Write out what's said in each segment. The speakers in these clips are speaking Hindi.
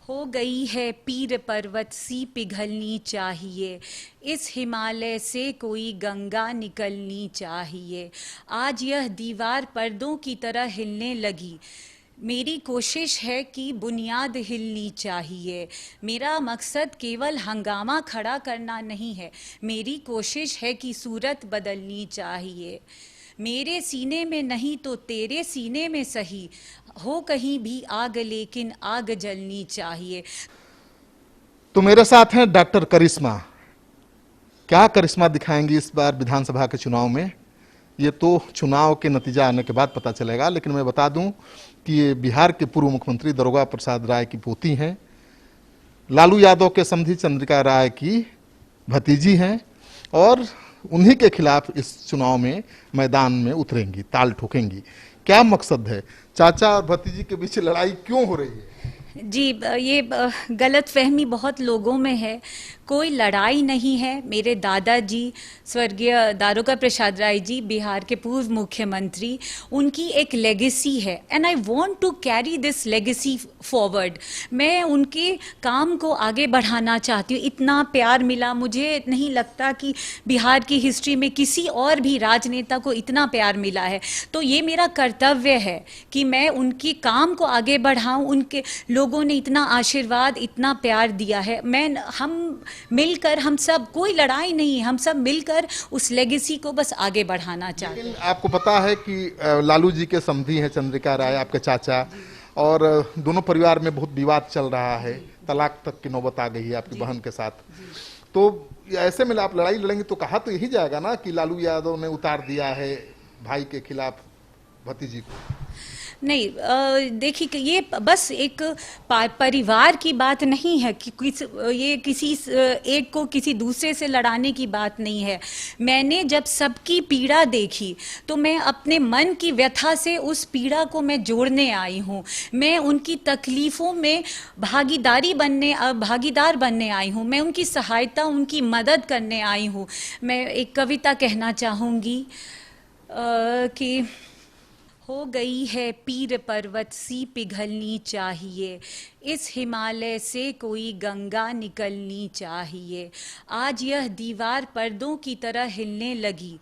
हो गई है पीर पर्वत सी पिघलनी चाहिए, इस हिमालय से कोई गंगा निकलनी चाहिए। आज यह दीवार पर्दों की तरह हिलने लगी। मेरी कोशिश है कि बुनियाद हिलनी चाहिए। मेरा मकसद केवल हंगामा खड़ा करना नहीं है, मेरी कोशिश है कि सूरत बदलनी चाहिए। मेरे सीने में नहीं तो तेरे सीने में सही, हो कहीं भी आग लेकिन आग जलनी चाहिए। तो मेरे साथ हैं डॉक्टर करिश्मा। क्या करिश्मा दिखाएंगी इस बार विधानसभा के चुनाव में, ये तो चुनाव के नतीजा आने के बाद पता चलेगा। लेकिन मैं बता दूं कि ये बिहार के पूर्व मुख्यमंत्री दारोगा प्रसाद राय की पोती हैं, लालू यादव के समधी चंद्रिका राय की भतीजी हैं और उन्हीं के खिलाफ इस चुनाव में मैदान में उतरेंगी, ताल ठोकेंगी। क्या मकसद है? चाचा और भतीजी के बीच लड़ाई क्यों हो रही है? जी, ये गलत फहमी बहुत लोगों में है। कोई लड़ाई नहीं है। मेरे दादाजी स्वर्गीय दारोगा प्रसाद राय जी, बिहार के पूर्व मुख्यमंत्री, उनकी एक लेगेसी है and I want to carry this legacy forward. मैं उनके काम को आगे बढ़ाना चाहती हूँ। इतना प्यार मिला, मुझे नहीं लगता कि बिहार की हिस्ट्री में किसी और भी राजनेता को इतना प्यार मिला है। तो ये मेरा कर्तव्य है कि मैं उनके काम को आगे बढ़ाऊं। उनके लोगों ने इतना आशीर्वाद, इतना प्यार दिया है। हम मिलकर, हम सब, कोई लड़ाई नहीं, हम सब मिलकर उस लेगेसी को बस आगे बढ़ाना चाहते हैं। लेकिन आपको पता है कि लालू जी के समधी हैं चंद्रिका राय, आपके चाचा, और दोनों परिवार में बहुत विवाद चल रहा है, तलाक तक की नौबत आ गई है आपकी बहन के साथ। तो ऐसे में आप लड़ाई लड़ेंगे तो कहा तो यही जाएगा ना कि लालू यादव ने उतार दिया है भाई के खिलाफ भतीजी को। नहीं, देखिए कि ये बस एक परिवार की बात नहीं है कि ये किसी एक को किसी दूसरे से लड़ाने की बात नहीं है। मैंने जब सबकी पीड़ा देखी तो मैं अपने मन की व्यथा से उस पीड़ा को मैं जोड़ने आई हूँ। मैं उनकी तकलीफ़ों में भागीदार बनने आई हूँ। मैं उनकी सहायता, उनकी मदद करने आई हूँ। मैं एक कविता कहना चाहूँगी कि हो गई है पीर पर्वत सी पिघलनी चाहिए, इस हिमालय से कोई गंगा निकलनी चाहिए। आज यह दीवार पर्दों की तरह हिलने लगी।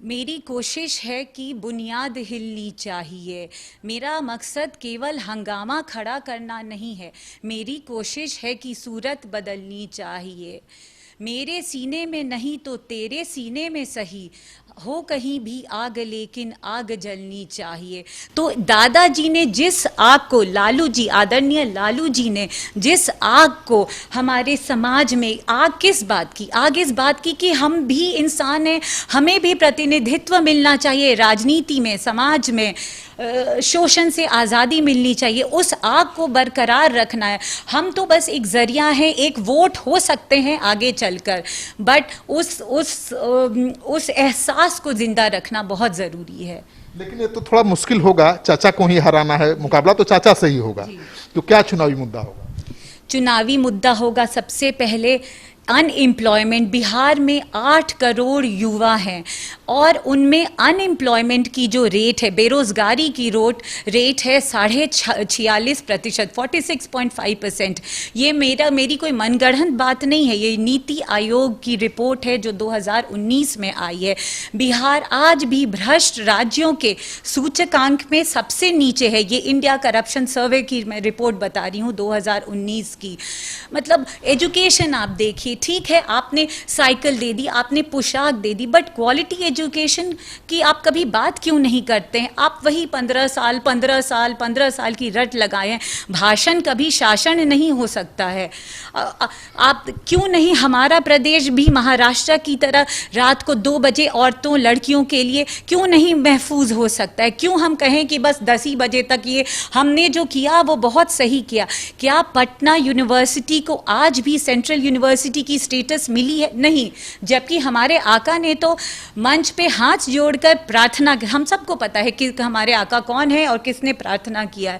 मेरी कोशिश है कि बुनियाद हिलनी चाहिए। मेरा मकसद केवल हंगामा खड़ा करना नहीं है, मेरी कोशिश है कि सूरत बदलनी चाहिए। मेरे सीने में नहीं तो तेरे सीने में सही, हो कहीं भी आग लेकिन आग जलनी चाहिए। तो दादाजी ने जिस आग को, लालू जी, आदरणीय लालू जी ने जिस आग को हमारे समाज में, आग किस बात की? आग इस बात की कि हम भी इंसान हैं, हमें भी प्रतिनिधित्व मिलना चाहिए राजनीति में, समाज में, शोषण से आज़ादी मिलनी चाहिए। उस आग को बरकरार रखना है। हम तो बस एक जरिया है, एक वोट हो सकते हैं आगे चलकर, बट उस एहसास को जिंदा रखना बहुत ज़रूरी है। लेकिन ये तो थोड़ा मुश्किल होगा, चाचा को ही हराना है, मुकाबला तो चाचा से ही होगा। तो क्या चुनावी मुद्दा होगा? चुनावी मुद्दा होगा सबसे पहले अनएम्प्लॉयमेंट। बिहार में 8 करोड़ युवा हैं और उनमें अनएम्प्लॉयमेंट की जो रेट है, बेरोजगारी की रेट है 46.5%, 46.5%। ये मेरी कोई मनगढ़ंत बात नहीं है, ये नीति आयोग की रिपोर्ट है जो 2019 में आई है। बिहार आज भी भ्रष्ट राज्यों के सूचकांक में सबसे नीचे है। ये इंडिया करप्शन सर्वे की मैं रिपोर्ट बता रही हूँ 2019 की। मतलब एजुकेशन आप देखिए, ठीक है आपने साइकिल दे दी, आपने पोशाक दे दी, बट क्वालिटी एजुकेशन की आप कभी बात क्यों नहीं करते हैं? आप वही 15 साल की रट लगाए हैं। भाषण कभी शासन नहीं हो सकता है। आप क्यों नहीं, हमारा प्रदेश भी महाराष्ट्र की तरह रात को 2 बजे औरतों, लड़कियों के लिए क्यों नहीं महफूज हो सकता है? क्यों हम कहें कि बस 10 ही बजे तक ये हमने जो किया वो बहुत सही किया? क्या पटना यूनिवर्सिटी को आज भी सेंट्रल यूनिवर्सिटी की स्टेटस मिली है? नहीं। जबकि हमारे आका ने तो मंच मंच पे हाथ जोड़कर प्रार्थना, हम सबको पता है कि हमारे आका कौन है और किसने प्रार्थना किया है,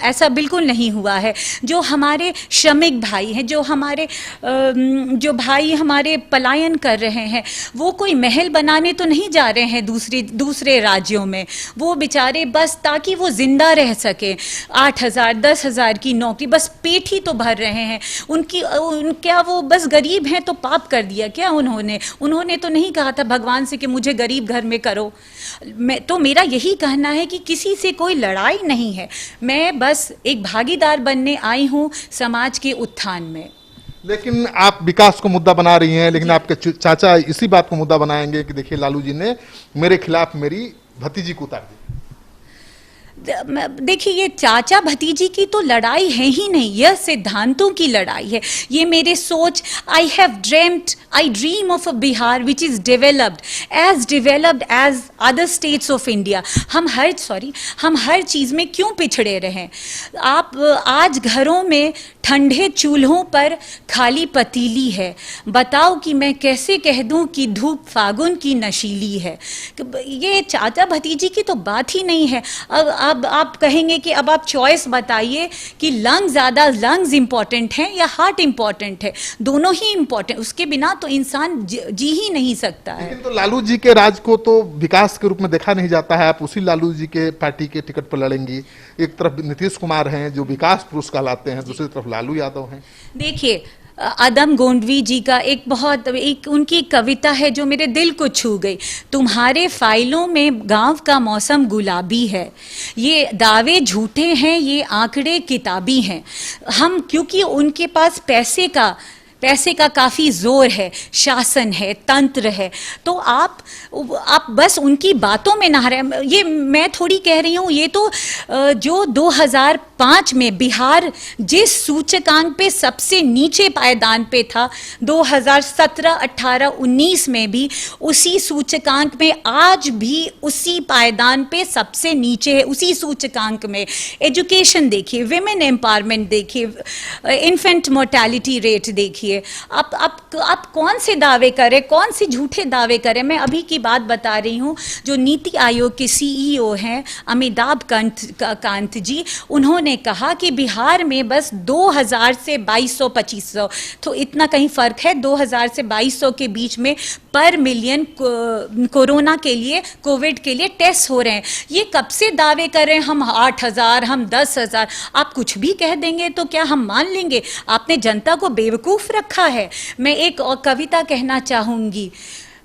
ऐसा बिल्कुल नहीं हुआ है। जो हमारे श्रमिक भाई हैं, जो भाई हमारे पलायन कर रहे हैं, वो कोई महल बनाने तो नहीं जा रहे हैं दूसरे राज्यों में, वो बेचारे बस ताकि वो जिंदा रह सके 8,000 10,000 की नौकरी, बस पेट ही तो भर रहे हैं। क्या वो बस गरीब हैं तो पाप कर दिया क्या उन्होंने तो नहीं कहा था भगवान से कि मुझे गरीब घर में करो। तो मेरा यही कहना है कि किसी से कोई लड़ाई नहीं है, मैं बस एक भागीदार बनने आई हूँ समाज के उत्थान में। लेकिन आप विकास को मुद्दा बना रही हैं, लेकिन आपके चाचा इसी बात को मुद्दा बनाएंगे कि देखिए लालू जी ने मेरे खिलाफ मेरी भतीजी को उतार दिया। देखिए, ये चाचा भतीजी की तो लड़ाई है ही नहीं, यह सिद्धांतों की लड़ाई है। ये मेरे सोच, I dream of a Bihar which is developed as other states of India. हम हर चीज में क्यों पिछड़े रहें? आप आज घरों में ठंडे चूल्हों पर खाली पतीली है, बताओ कि मैं कैसे कह दूं कि धूप फागुन की नशीली है? ये चाचा भतीजी की तो बात ही नहीं है। अब आप कहेंगे कि अब आप चॉइस बताइए कि लंग्स इंपॉर्टेंट हैं या हार्ट इंपॉर्टेंट है? दोनों ही इंपॉर्टेंट, उसके बिना तो इंसान जी ही नहीं सकता है। लेकिन तो लालू जी के राज को तो विकास के रूप में देखा नहीं जाता है। आप उसी लालू जी के पार्टी के टिकट पर लड़ेंगी। एक तरफ नीतीश कुमार हैं जो विकास पुरुष कहलाते हैं, दूसरी तरफ लालू यादव हैं। देखिए, अदम गोंडवी जी का एक उनकी कविता है जो मेरे दिल को छू गई। तुम्हारे फाइलों में गांव का मौसम गुलाबी है, ये दावे झूठे हैं, ये आंकड़े किताबी हैं। हम क्योंकि उनके पास पैसे का काफ़ी जोर है, शासन है, तंत्र है, तो आप बस उनकी बातों में ना रहे। ये मैं थोड़ी कह रही हूँ, ये तो जो 2005 में बिहार जिस सूचकांक पे सबसे नीचे पायदान पे था, 2017, 18, 19 में भी उसी सूचकांक में, आज भी उसी पायदान पे सबसे नीचे है, उसी सूचकांक में। एजुकेशन देखिए, विमेन एम्पावरमेंट देखिए, इन्फेंट मोर्टेलिटी रेट देखिए। आप कौन से दावे करें, कौन से झूठे दावे करें? मैं अभी की बात बता रही हूँ। जो नीति आयोग के सीईओ हैं अमिताभ कांत जी, उन्होंने कहा कि बिहार में बस 2000 से 2200-2500, तो इतना कहीं फर्क है, 2000 से 2200 के बीच में पर मिलियन कोरोना के लिए, कोविड के लिए टेस्ट हो रहे हैं। ये कब से दावे कर रहे हैं हम 8000, हम 10,000? आप कुछ भी कह देंगे तो क्या हम मान लेंगे? आपने जनता को बेवकूफ रखा है। मैं एक और कविता कहना चाहूंगी।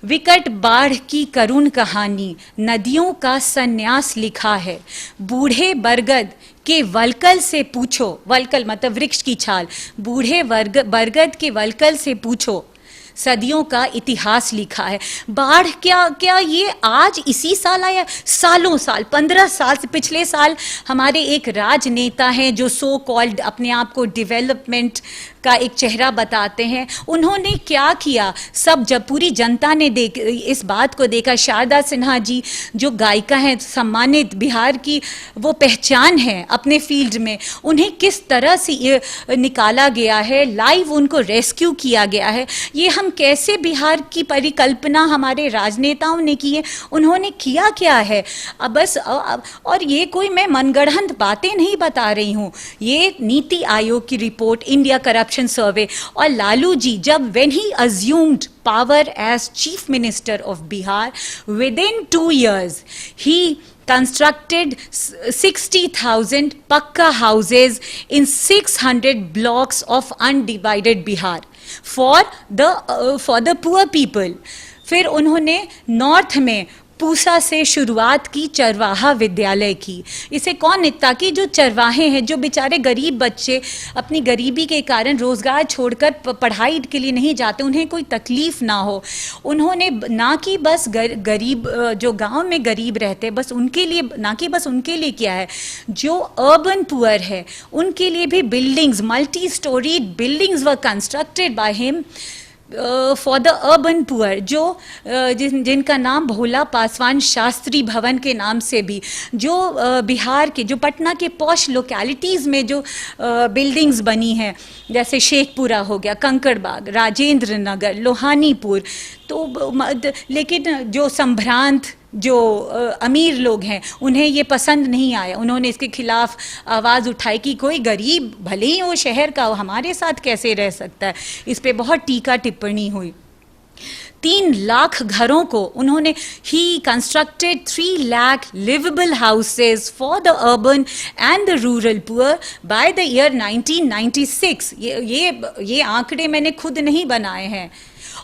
विकट बाढ़ की करुण कहानी, नदियों का सन्यास लिखा है। बूढ़े बरगद के वलकल से पूछो, वलकल मतलब वृक्ष की छाल, बूढ़े बरगद के वलकल से पूछो, सदियों का इतिहास लिखा है। बाढ़ क्या ये आज इसी साल आया? सालों साल, 15 साल से, पिछले साल हमारे एक राजनेता हैं जो सो कॉल्ड अपने आप को डेवलपमेंट का एक चेहरा बताते हैं, उन्होंने क्या किया? सब जब पूरी जनता ने इस बात को देखा, शारदा सिन्हा जी जो गायिका हैं, सम्मानित बिहार की वो पहचान है अपने फील्ड में, उन्हें किस तरह से निकाला गया है, लाइव उनको रेस्क्यू किया गया है। ये हम कैसे बिहार की परिकल्पना हमारे राजनेताओं ने की है, उन्होंने किया क्या है? अब बस और ये कोई मैं मनगढ़ंत बातें नहीं बता रही हूँ, ये नीति आयोग की रिपोर्ट, इंडिया करप्शन सर्वे। और लालू जी जब when he assumed power as chief minister of Bihar, within 2 years he constructed 60,000 pakka houses in 600 blocks of undivided Bihar for the poor people. फिर उन्होंने नॉर्थ में पूसा से शुरुआत की चरवाहा विद्यालय की। इसे कौन, ताकि जो चरवाहे हैं, जो बेचारे गरीब बच्चे अपनी गरीबी के कारण रोजगार छोड़कर पढ़ाई के लिए नहीं जाते, उन्हें कोई तकलीफ ना हो। उन्होंने ना कि बस गरीब जो गांव में गरीब रहते बस उनके लिए, ना कि बस उनके लिए किया है, जो अर्बन पुअर है उनके लिए भी buildings, multi storeyed buildings were constructed by him for the urban poor, जो जिनका नाम भोला पासवान शास्त्री भवन के नाम से भी, जो बिहार के, जो पटना के पॉश लोकेलिटीज़ में जो बिल्डिंग्स बनी हैं, जैसे शेखपुरा हो गया, कंकड़बाग, राजेंद्र नगर, लोहानीपुर, लेकिन जो संभ्रांत जो अमीर लोग हैं उन्हें ये पसंद नहीं आया, उन्होंने इसके खिलाफ आवाज़ उठाई कि कोई गरीब भले ही वो शहर का हमारे साथ कैसे रह सकता है। इस पे बहुत टीका टिप्पणी हुई। 3 लाख घरों को उन्होंने ही constructed 3 lakh livable houses for the urban and the rural poor by the year 1996। ये आंकड़े मैंने खुद नहीं बनाए हैं।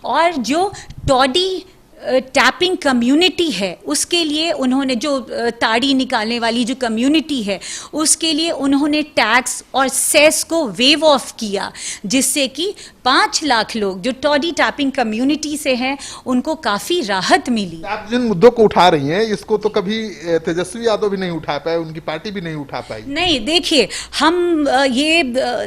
और जो टॉडी टैपिंग कम्युनिटी है उसके लिए उन्होंने जो ताड़ी निकालने वाली जो कम्युनिटी है उसके लिए उन्होंने टैक्स और सेस को वेव ऑफ किया, जिससे कि 5 लाख लोग जो टॉडी टैपिंग कम्युनिटी से हैं उनको काफ़ी राहत मिली। आप जिन मुद्दों को उठा रही हैं इसको तो कभी तेजस्वी यादव भी नहीं उठा पाए, उनकी पार्टी भी नहीं उठा पाई। नहीं, देखिए, हम ये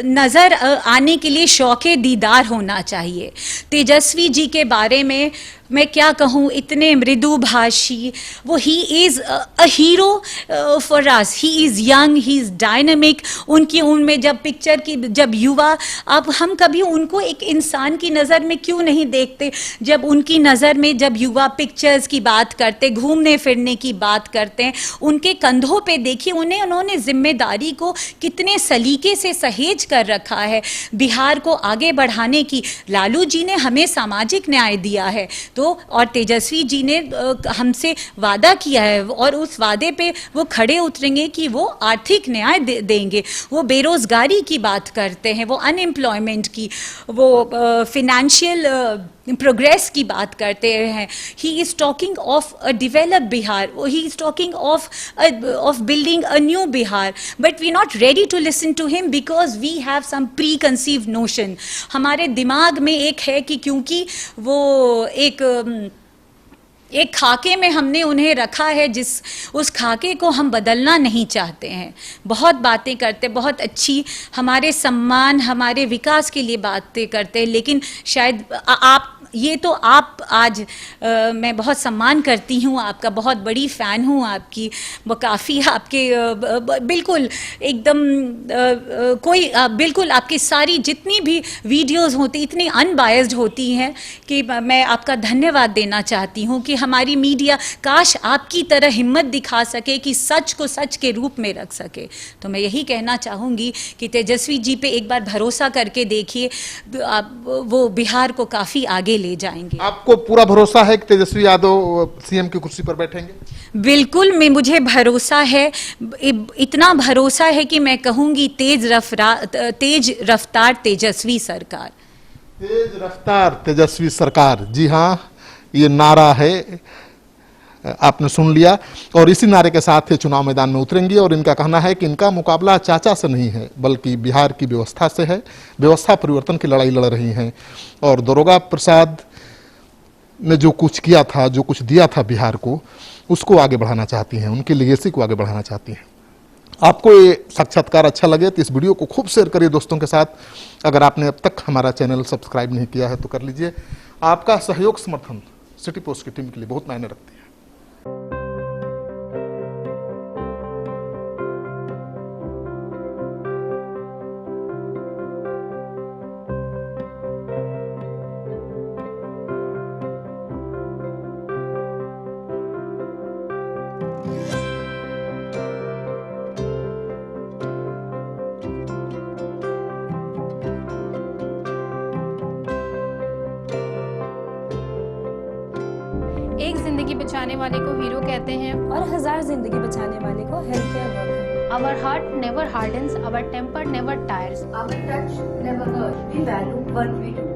नज़र आने के लिए शौक़े दीदार होना चाहिए। तेजस्वी जी के बारे में मैं क्या कहूँ, इतने मृदु भाषी, वो he is a hero for us. He is young, he is dynamic. उनमें जब पिक्चर की जब युवा, अब हम कभी उनको एक इंसान की नज़र में क्यों नहीं देखते? जब उनकी नज़र में जब युवा पिक्चर्स की बात करते, घूमने फिरने की बात करते हैं, उनके कंधों पे देखिए उन्होंने जिम्मेदारी को कितने सलीके से सहेज कर रखा है बिहार को आगे बढ़ाने की। लालू जी ने हमें सामाजिक न्याय दिया है और तेजस्वी जी ने हमसे वादा किया है और उस वादे पे वो खड़े उतरेंगे कि वो आर्थिक न्याय देंगे। वो बेरोजगारी की बात करते हैं, वो अनएम्प्लॉयमेंट की, वो फिनेंशियल प्रोग्रेस की बात करते हैं। He is talking of a developed Bihar, he is talking of building a new Bihar, but we not ready to listen to him because we have some preconceived notion. हमारे दिमाग में एक है कि क्योंकि वो एक खाके में हमने उन्हें रखा है, उस खाके को हम बदलना नहीं चाहते हैं। बहुत बातें करते, बहुत अच्छी हमारे सम्मान, हमारे विकास के लिए बातें करते हैं, लेकिन शायद आप आज मैं बहुत सम्मान करती हूँ आपका, बहुत बड़ी फ़ैन हूँ आपकी, वो काफ़ी आपके बिल्कुल एकदम बिल्कुल आपकी सारी जितनी भी वीडियोस होती इतनी अनबायस्ड होती हैं कि मैं आपका धन्यवाद देना चाहती हूँ कि हमारी मीडिया काश आपकी तरह हिम्मत दिखा सके कि सच को सच के रूप में रख सके। तो मैं यही कहना चाहूँगी कि तेजस्वी जी पे एक बार भरोसा करके देखिए, वो बिहार को काफ़ी आगे ले जाएंगे। आपको पूरा भरोसा है कि तेजस्वी यादव सीएम की कुर्सी पर बैठेंगे? बिल्कुल, मुझे भरोसा है, इतना भरोसा है कि मैं कहूँगी तेज रफ्तार तेजस्वी सरकार। तेज रफ्तार तेजस्वी सरकार, जी हाँ, ये नारा है, आपने सुन लिया। और इसी नारे के साथ ये चुनाव मैदान में उतरेंगी और इनका कहना है कि इनका मुकाबला चाचा से नहीं है बल्कि बिहार की व्यवस्था से है। व्यवस्था परिवर्तन की लड़ाई लड़ रही हैं और दरोगा प्रसाद ने जो कुछ किया था, जो कुछ दिया था बिहार को, उसको आगे बढ़ाना चाहती हैं, उनकी लेगेसी को आगे बढ़ाना चाहती हैं। आपको ये साक्षात्कार अच्छा लगे तो इस वीडियो को खूब शेयर करिए दोस्तों के साथ। अगर आपने अब तक हमारा चैनल सब्सक्राइब नहीं किया है तो कर लीजिए। आपका सहयोग समर्थन सिटी पोस्ट की टीम के लिए बहुत मायने रखती है। एक जिंदगी बचाने वाले को हीरो कहते हैं और 1000 जिंदगी बचाने वाले को health care worker. Our heart never hardens, our temper never tires. Our touch never hurts. We value what we do.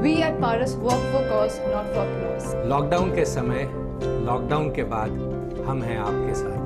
We at Paras work for cause, not for applause. Lockdown के समय, लॉकडाउन के बाद हम हैं आपके साथ।